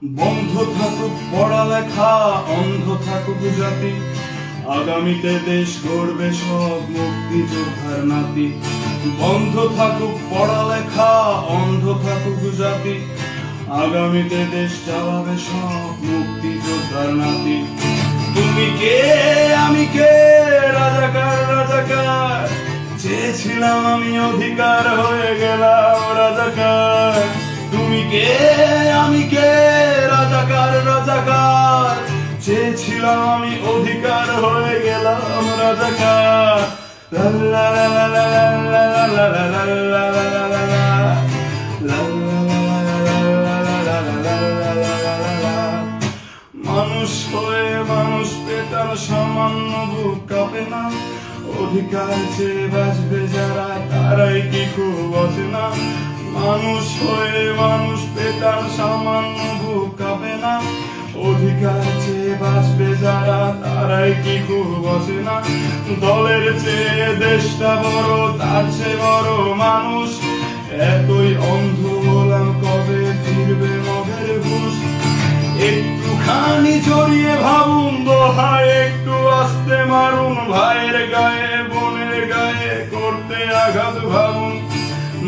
বন্ধ থাকুক পড়ালেখা, অন্ধ থাকুক জাতি, আগামীতে দেশ গড়বে সব মুক্তিযোদ্ধার নাতি। বন্ধ থাকুক পড়ালেখা, অন্ধ থাকুক জাতি, আগামীতে দেশ চালাবে সব মুক্তিযোদ্ধার নাতি। তুমি কে আমি কে, রাজাকার রাজাকার, চেয়েছিলাম আমি অধিকার, হয়ে গেলাম রাজাকার। তুমি কে আমি কে, রাজাকার রাজাকার, চেয়েছিলাম আমি অধিকার, হয়ে গেলাম রাজাকার। মানুষ হয়ে মানুষ পেটার সামান্য বুক কাঁপে না, অধিকার চেয়ে বাঁচবে যারা তারাই কি খুব অচেনা। মানুষ হয়ে মানুষ পেটার সামান্য বুক কাঁপে না, অধিকার চেয়ে বাঁচবে যারা তারাই কি খুব অচেনা। দলের চেয়ে দেশটা বড়, তার চেয়ে বড় মানুষ, এতই অন্ধ হলাম কবে ফিরবে মগের হুঁশ। একটুখানি জড়িয়ে ভাবুন দোহায়, একটু আস্তে মারুন, ভাইয়ের গায়ে বোনের গায়ে করতে আঘাত ভাবুন।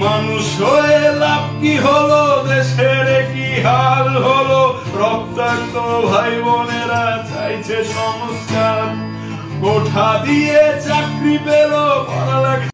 মানুষ হয়ে লাভ কি হলো, দেশের কি হাল হলো, রক্তাক্ত ভাই বোনেরা চাইছে সংস্কার। কোঠা দিয়ে চাকরি পেল, পড়ালেখা